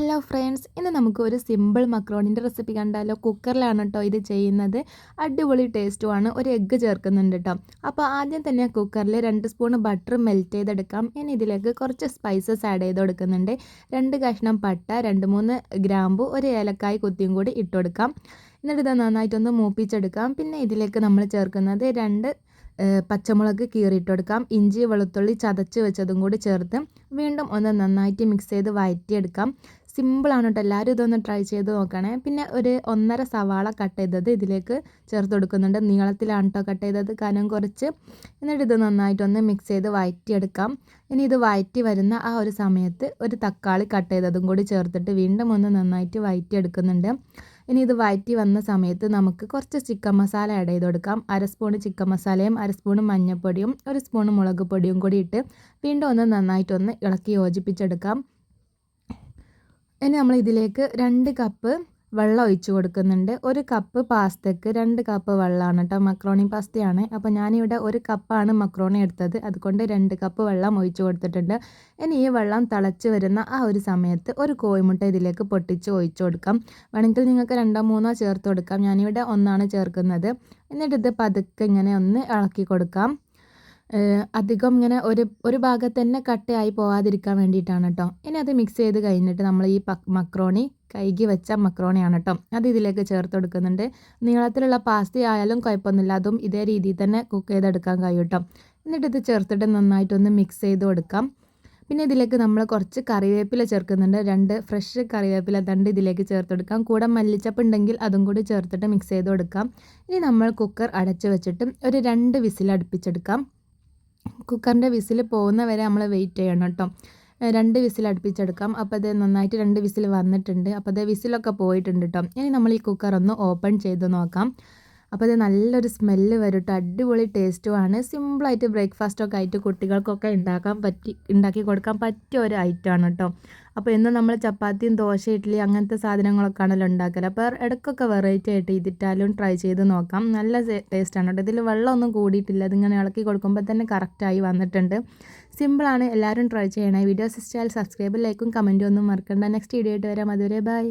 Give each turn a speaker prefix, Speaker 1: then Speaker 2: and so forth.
Speaker 1: Hello friends, ഇന്ന് നമുക്ക് ഒരു സിമ്പിൾ മക്രോണിൻ്റെ റെസിപ്പി കണ്ടാലോ. കുക്കറിലാണ് കേട്ടോ ഇത് ചെയ്യുന്നത്. അടിപൊളി ടേസ്റ്റുമാണ്. ഒരു എഗ്ഗ് ചേർക്കുന്നുണ്ട് കേട്ടോ. അപ്പോൾ ആദ്യം തന്നെ കുക്കറിൽ 2 സ്പൂൺ ബട്ടർ മെൽറ്റ് ചെയ്തെടുക്കാം. ഇനി ഇതിലേക്ക് കുറച്ച് സ്പൈസസ് ആഡ് ചെയ്ത് കൊടുക്കുന്നുണ്ട്. 2 കഷ്ണം പട്ട, 2-3 ഗ്രാമ്പു, ഒരു ഏലക്കായ് കുത്തിയും കൂടി ഇട്ട് കൊടുക്കാം. എന്നിട്ട് ഇത് നന്നായിട്ടൊന്ന് മൂപ്പിച്ചെടുക്കാം. പിന്നെ ഇതിലേക്ക് നമ്മൾ ചേർക്കുന്നത് 2 പച്ചമുളക് കീറിയിട്ട് കൊടുക്കാം. ഇഞ്ചി വെളുത്തുള്ളി ചതച്ച് വെച്ചതും കൂടി ചേർത്ത് വീണ്ടും ഒന്ന് നന്നായിട്ട് മിക്സ് ചെയ്ത് വഴറ്റിയെടുക്കാം. സിമ്പിളാണ് കേട്ടോ, എല്ലാവരും ഇതൊന്ന് ട്രൈ ചെയ്ത് നോക്കണേ. പിന്നെ ഒരു 1.5 സവാള കട്ട് ചെയ്തത് ഇതിലേക്ക് ചേർത്ത് കൊടുക്കുന്നുണ്ട്. നീളത്തിലാണ് കേട്ടോ കട്ട് ചെയ്തത്, കനം കുറച്ച്. എന്നിട്ട് ഇത് നന്നായിട്ടൊന്ന് മിക്സ് ചെയ്ത് വഴറ്റിയെടുക്കാം. ഇനി ഇത് വഴറ്റി വരുന്ന ആ ഒരു സമയത്ത് ഒരു തക്കാളി കട്ട് ചെയ്തതും കൂടി ചേർത്തിട്ട് വീണ്ടും ഒന്ന് നന്നായിട്ട് വഴറ്റിയെടുക്കുന്നുണ്ട്. ഇനി ഇത് വഴറ്റി വന്ന സമയത്ത് നമുക്ക് കുറച്ച് ചിക്കൻ മസാല ആഡ് ചെയ്ത് കൊടുക്കാം. 1/2 സ്പൂൺ ചിക്കൻ മസാലയും 1/2 സ്പൂൺ മഞ്ഞൾപ്പൊടിയും 1 സ്പൂൺ മുളക് പൊടിയും കൂടി ഇട്ട് വീണ്ടും ഒന്ന് നന്നായിട്ടൊന്ന് ഇളക്കി യോജിപ്പിച്ചെടുക്കാം. ഇനി നമ്മൾ ഇതിലേക്ക് 2 കപ്പ് വെള്ളം ഒഴിച്ച് കൊടുക്കുന്നുണ്ട്. 1 കപ്പ് പാസ്തയ്ക്ക് 2 കപ്പ് വെള്ളമാണ് കേട്ടോ. മക്രോണി പാസ്തയാണ്. അപ്പോൾ ഞാനിവിടെ 1 കപ്പാണ് മക്രോണി എടുത്തത്, അതുകൊണ്ട് 2 കപ്പ് വെള്ളം ഒഴിച്ച് കൊടുത്തിട്ടുണ്ട്. ഇനി ഈ വെള്ളം തിളച്ച് വരുന്ന ആ ഒരു സമയത്ത് ഒരു കോഴിമുട്ട ഇതിലേക്ക് പൊട്ടിച്ച് ഒഴിച്ച് കൊടുക്കാം. വേണമെങ്കിൽ നിങ്ങൾക്ക് 2-3 ചേർത്ത് കൊടുക്കാം. ഞാനിവിടെ 1 ചേർക്കുന്നത്. എന്നിട്ട് ഇത് പതുക്കെ ഇങ്ങനെ ഒന്ന് ഇളക്കി കൊടുക്കാം. അധികം ഇങ്ങനെ ഒരു ഭാഗത്ത് തന്നെ കട്ടയായി പോവാതിരിക്കാൻ വേണ്ടിയിട്ടാണ് കേട്ടോ. ഇനി അത് മിക്സ് ചെയ്ത് കഴിഞ്ഞിട്ട് നമ്മൾ ഈ മക്രോണി കഴുകി വെച്ച മക്രോണിയാണ് കേട്ടോ, അത് ഇതിലേക്ക് ചേർത്ത് കൊടുക്കുന്നുണ്ട്. നീളത്തിലുള്ള പാസ്ത ആയാലും കുഴപ്പമൊന്നുമില്ല, അതും ഇതേ രീതിയിൽ തന്നെ കുക്ക് ചെയ്തെടുക്കാൻ കഴിയും കേട്ടോ. എന്നിട്ട് ഇത് ചേർത്തിട്ട് നന്നായിട്ടൊന്ന് മിക്സ് ചെയ്ത് കൊടുക്കാം. പിന്നെ ഇതിലേക്ക് നമ്മൾ കുറച്ച് കറിവേപ്പില ചേർക്കുന്നുണ്ട്. 2 ഫ്രഷ് കറിവേപ്പില തണ്ട് ഇതിലേക്ക് ചേർത്ത് കൊടുക്കാം. കൂടെ മല്ലിച്ചപ്പ് ഉണ്ടെങ്കിൽ അതും കൂടി ചേർത്തിട്ട് മിക്സ് ചെയ്ത് കൊടുക്കാം. ഇനി നമ്മൾ കുക്കർ അടച്ച് വെച്ചിട്ട് ഒരു 2 വിസിൽ അടുപ്പിച്ചെടുക്കാം. കുക്കറിൻ്റെ വിസിൽ പോകുന്ന വരെ നമ്മൾ വെയിറ്റ് ചെയ്യണം കേട്ടോ. 2 വിസിൽ അടുപ്പിച്ചെടുക്കാം. അപ്പോൾ അത് നന്നായിട്ട് 2 വിസിൽ വന്നിട്ടുണ്ട്. അപ്പോൾ അത് വിസിലൊക്കെ പോയിട്ടുണ്ട് കേട്ടോ. ഇനി നമ്മൾ ഈ കുക്കർ ഒന്ന് ഓപ്പൺ ചെയ്ത് നോക്കാം. അപ്പോൾ അത് നല്ലൊരു സ്മെല്ല് വരും കേട്ടോ. അടിപൊളി ടേസ്റ്റുമാണ്. സിമ്പിളായിട്ട് ബ്രേക്ക്ഫാസ്റ്റൊക്കെ ആയിട്ട് കുട്ടികൾക്കൊക്കെ ഉണ്ടാക്കി കൊടുക്കാൻ പറ്റിയ ഒരു ഐറ്റമാണ് കേട്ടോ. അപ്പോൾ ഇന്ന് നമ്മൾ ചപ്പാത്തിയും ദോശ ഇഡ്ഡലി അങ്ങനത്തെ സാധനങ്ങളൊക്കെ ആണല്ലോ ഉണ്ടാക്കല്. അപ്പോൾ ഇടയ്ക്കൊക്കെ വെറൈറ്റി ആയിട്ട് ഇതിട്ടാലും ട്രൈ ചെയ്ത് നോക്കാം. നല്ല ടേസ്റ്റാണ് കേട്ടോ. ഇതിൽ വെള്ളമൊന്നും കൂടിയിട്ടില്ല. ഇതിങ്ങനെ ഇളക്കി കൊടുക്കുമ്പോൾ തന്നെ കറക്റ്റായി വന്നിട്ടുണ്ട്. സിമ്പിളാണ്, എല്ലാവരും ട്രൈ ചെയ്യണേ. വീഡിയോസ് ഇഷ്ടമായാൽ സബ്സ്ക്രൈബ്, ലൈക്കും കമൻറ്റും ഒന്നും മറക്കണ്ട. നെക്സ്റ്റ് വീഡിയോ ആയിട്ട് വരാം. അതുവരെ ബൈ.